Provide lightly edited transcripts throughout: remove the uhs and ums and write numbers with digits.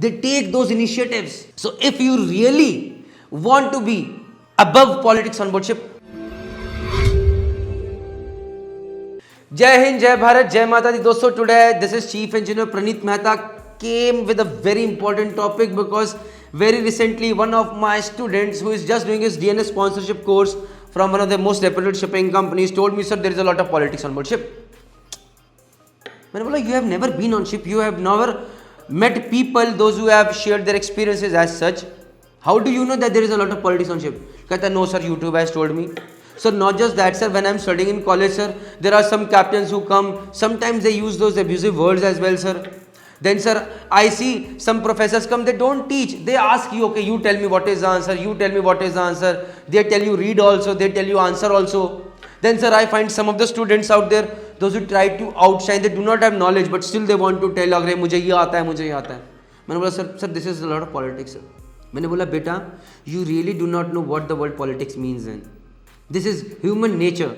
they take those initiatives. So if you really want to be above politics on board ship, जय हिंद, जय भारत, जय माता दी दोस्तों. Today this is chief engineer Praneet Mehta came with a very important topic because very recently one of my students who is just doing his DNS sponsorship course from one of the most reputed shipping companies told me, sir, there is a lot of politics on board ship. मैंने बोला, you have never been on ship, you have never met people, those who have shared their experiences as such. How do you know that there is a lot of politics on ship? कहता है, no sir, YouTube has told me. So not just that, sir, when I'm studying in college, sir, there are some captains who come, sometimes they use those abusive words as well, sir. Then, sir, I see some professors come, they don't teach, they ask you, okay, you tell me what is the answer, you tell me what is the answer, they tell you read also, they tell you answer also. Then, sir, I find some of the students out there, those who try to outshine, they do not have knowledge, but still they want to tell, अरे मुझे ये आता है, मुझे ये आता है. मैंने बोला, sir, this is a lot of politics, sir. मैंने बोला, बेटा, you really do not know what the word politics means then. This is human nature.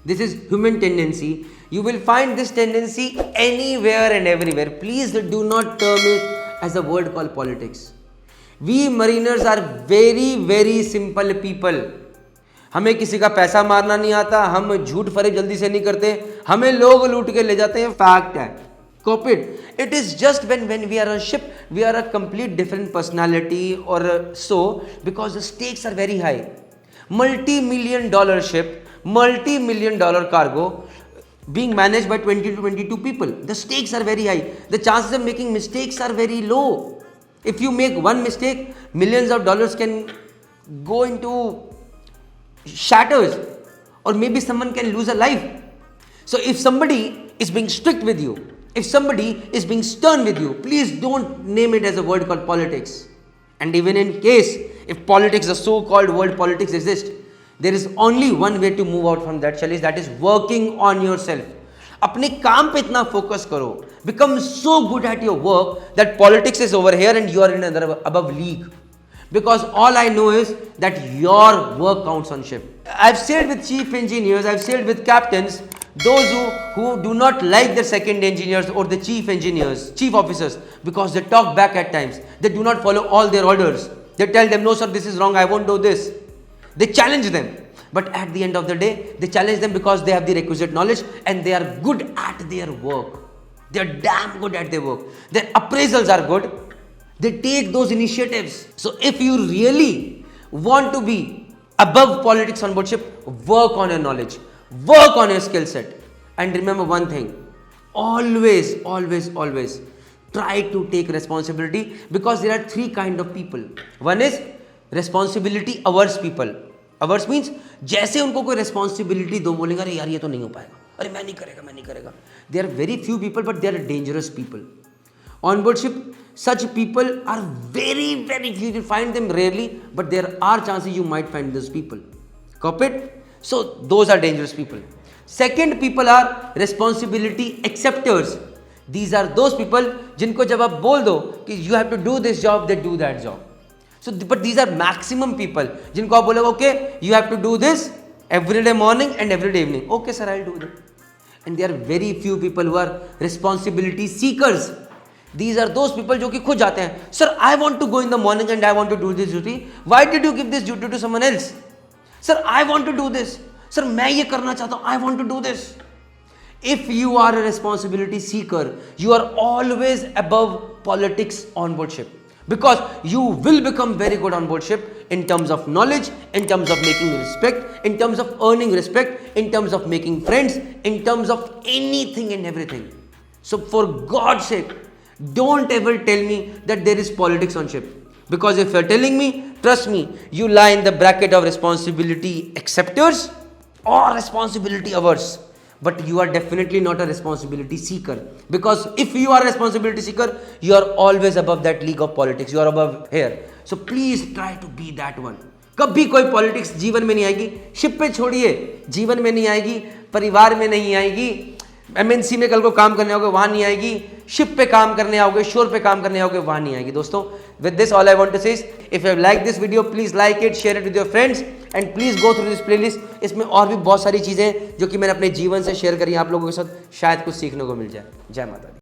This is human tendency. You will find this tendency anywhere and everywhere. Please do not term it as a word called politics. We mariners are very, very simple people. हमें किसी का पैसा मारना नहीं आता, हम झूठ फरेब जल्दी से नहीं करते, हमें लोग लूट के ले जाते हैं, फैक्ट है. Copy it. It is just when we are on ship, we are a complete different personality or so, because the stakes are very high. Multi-million dollar ship, multi-million dollar cargo being managed by 20 to 22 people. The stakes are very high. The chances of making mistakes are very low. If you make one mistake, millions of dollars can go into shatters, or maybe someone can lose a life. So if somebody is being strict with you, if somebody is being stern with you, please don't name it as a word called politics. And even in case if politics, the so-called word politics exists, there is only one way to move out from that challenge, that is working on yourself. अपने काम पे इतना focus करो, become so good at your work that politics is over here and you are in another above league. Because all I know is that your work counts on ship. I've sailed with chief engineers, I've sailed with captains, those who do not like their second engineers or the chief engineers, chief officers, because they talk back at times. They do not follow all their orders. They tell them, no sir, this is wrong, I won't do this. They challenge them. But at the end of the day, they challenge them because they have the requisite knowledge and they are good at their work. They are damn good at their work. Their appraisals are good. They take those initiatives. So if you really want to be above politics on board ship, work on your knowledge. Work on your skill set. And remember one thing. Always, always, always try to take responsibility, because there are three kind of people. One is responsibility averse people. Averse means जैसे उनको कोई responsibility दो, बोलेंगे अरे यार ये तो नहीं हो पाएगा, अरे मैं नहीं करेगा. There are very few people, but they are dangerous people. On board ship, such people are very, very few. You find them rarely, but there are chances you might find those people. Copy it? So those are dangerous people. Second people are responsibility acceptors. These are those people जिनको जब आप बोल दो कि you have to do this job, they do that job. So but these are maximum people जिनको आप बोलोगे okay, you have to do this every day morning and every day evening. Okay sir, I'll do that. And there are very few people who are responsibility seekers. These are those people जो कि खुद जाते हैं, sir, I want to go in the morning and I want to do this duty. Why did you give this duty to someone else? Sir, I want to do this. Sir, मैं ये करना चाहता हूँ, I want to do this. If you are a responsibility seeker, you are always above politics on board ship, because you will become very good on board ship in terms of knowledge, in terms of making respect, in terms of earning respect, in terms of making friends, in terms of anything and everything. So for God's sake, don't ever tell me that there is politics on ship, because if you're telling me, trust me, you lie in the bracket of responsibility acceptors or responsibility averse. But you are definitely not a responsibility seeker, because if you are a responsibility seeker, you are always above that league of politics. You are above here. So please try to be that one. कभी कोई politics जीवन में नहीं आएगी. Ship पे छोड़िए, जीवन में नहीं आएगी, परिवार में नहीं आएगी, एमएनसी में कल को काम करने आओगे वहां नहीं आएगी, शिप पे काम करने आओगे, शोर पे काम करने आओगे वहां नहीं आएगी. दोस्तों, with this all I want to say, if you like this video, please like it, share it with your friends and please go through this playlist. इसमें और भी बहुत सारी चीजें जो कि मैंने अपने जीवन से शेयर करी आप लोगों के साथ, शायद कुछ सीखने को मिल जाए. जय माता दी.